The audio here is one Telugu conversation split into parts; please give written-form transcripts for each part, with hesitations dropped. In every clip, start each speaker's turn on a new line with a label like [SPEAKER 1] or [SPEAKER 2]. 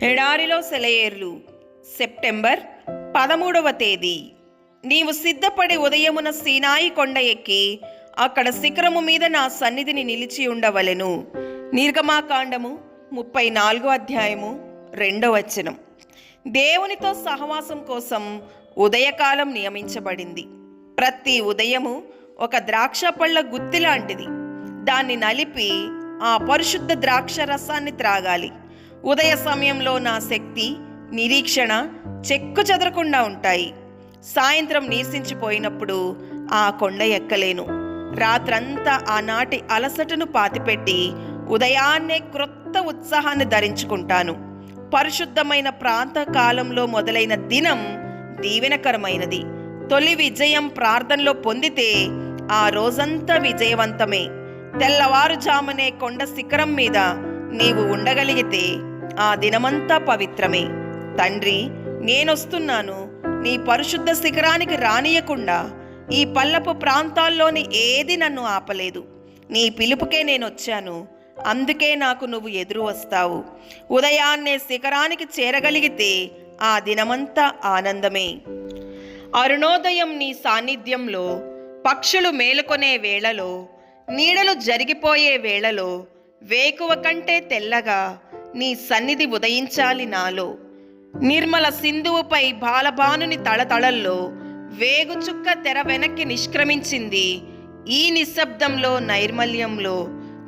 [SPEAKER 1] ఎడారిలో సెలయేర్లు సెప్టెంబర్ 13వ తేదీ. నీవు సిద్ధపడి ఉదయమున సీనాయి కొండ ఎక్కి అక్కడ శిఖరము మీద నా సన్నిధిని నిలిచి ఉండవలెను. నిర్గమాకాండము 34వ అధ్యాయము 2వ వచనం. దేవునితో సహవాసం కోసం ఉదయకాలం నియమించబడింది. ప్రతి ఉదయము ఒక ద్రాక్ష పళ్ళ గుత్తి లాంటిది. దాన్ని నలిపి ఆ పరిశుద్ధ ద్రాక్ష రసాన్ని త్రాగాలి. ఉదయ సమయంలో నా శక్తి, నిరీక్షణ చెక్కు చెదరకుండా ఉంటాయి. సాయంత్రం నీరసించిపోయినప్పుడు ఆ కొండ ఎక్కలేను. రాత్రంతా ఆనాటి అలసటను పాతిపెట్టి ఉదయాన్నే క్రొత్త ఉత్సాహాన్ని ధరించుకుంటాను. పరిశుద్ధమైన ప్రాంతకాలంలో మొదలైన దినం దీవెనకరమైనది. తొలి విజయం ప్రార్థనలో పొందితే ఆ రోజంతా విజయవంతమే. తెల్లవారుజామునే కొండ శిఖరం మీద నీవు ఉండగలిగితే ఆ దినమంతా పవిత్రమే. తండ్రి, నేనొస్తున్నాను. నీ పరిశుద్ధ శిఖరానికి రానియకుండా ఈ పల్లపు ప్రాంతాల్లోని ఏది నన్ను ఆపలేదు. నీ పిలుపుకే నేనొచ్చాను. అందుకే నాకు నువ్వు ఎదురు వస్తావు. ఉదయాన్నే శిఖరానికి చేరగలిగితే ఆ దినమంతా ఆనందమే. అరుణోదయం నీ సాన్నిధ్యంలో, పక్షులు మేలుకొనే వేళలో, నీడలు జరిగిపోయే వేళలో వేకువ కంటే తెల్లగా నీ సన్నిధి ఉదయించాలి నాలో. నిర్మల సింధువుపై బాలబానుని తళతళల్లో వేగుచుక్క తెర వెనక్కి నిష్క్రమించింది. ఈ నిశ్శబ్దంలో, నైర్మల్యంలో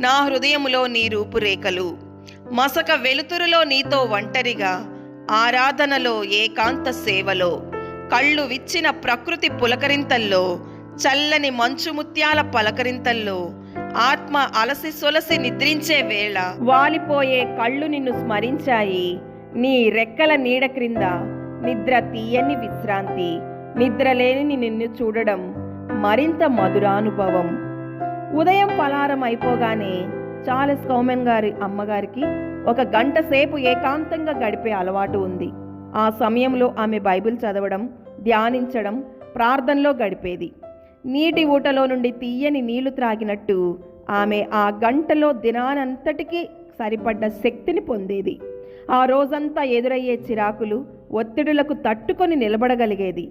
[SPEAKER 1] నా హృదయములో నీ రూపురేఖలు. మసక వెలుతురులో నీతో ఒంటరిగా, ఆరాధనలో, ఏకాంత సేవలో, కళ్ళు విచ్చిన ప్రకృతి పులకరింతల్లో, చల్లని మంచు ముత్యాల పలకరింతల్లో, ఆత్మ అలసి సొలసి నిద్రించే వేళ వాలిపోయే కళ్ళు నిన్ను స్మరించాయి. నీ రెక్కల నీడ క్రింద నిద్ర తీయని విశ్రాంతి. నిద్రలేని నిన్ను చూడడం మరింత మధురానుభవం. ఉదయం పలారం అయిపోగానే చార్లెస్ కౌమెన్ గారి అమ్మగారికి 1 గంట సేపు ఏకాంతంగా గడిపే అలవాటు ఉంది. ఆ సమయంలో ఆమె బైబిల్ చదవడం, ధ్యానించడం, ప్రార్థనలో గడిపేది. నీటి ఊటలో నుండి తీయని నీళ్లు త్రాగినట్టు ఆమె ఆ గంటలో దినానంతటికీ సరిపడ్డ శక్తిని పొందేది. ఆ రోజంతా ఎదురయ్యే చిరాకులు, ఒత్తిడులకు తట్టుకొని నిలబడగలిగేది.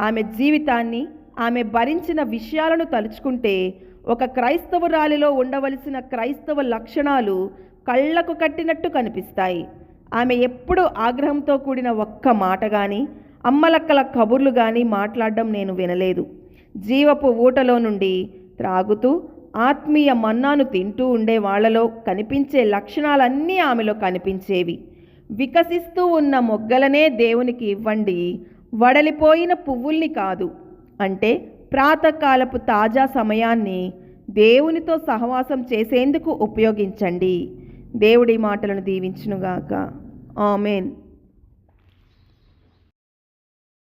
[SPEAKER 1] ఆమె జీవితాన్ని, ఆమె భరించిన విషయాలను తలుచుకుంటే ఒక క్రైస్తవురాలిలో ఉండవలసిన క్రైస్తవ లక్షణాలు కళ్లకు కట్టినట్టు కనిపిస్తాయి. ఆమె ఎప్పుడూ ఆగ్రహంతో కూడిన ఒక్క మాట కానీ, అమ్మలక్కల కబుర్లు కానీ మాట్లాడడం నేను వినలేదు. జీవపు ఊటలో నుండి త్రాగుతూ ఆత్మీయ మన్నాను తింటూ ఉండే వాళ్లలో కనిపించే లక్షణాలన్నీ ఆమెలో కనిపించేవి. వికసిస్తూ ఉన్న మొగ్గలనే దేవునికి ఇవ్వండి, వడలిపోయిన పువ్వుల్ని కాదు. అంటే ప్రాతకాలపు తాజా సమయాన్ని దేవునితో సహవాసం చేసేందుకు ఉపయోగించండి. దేవుడి మాటలను దీవించునుగాక. ఆమేన్.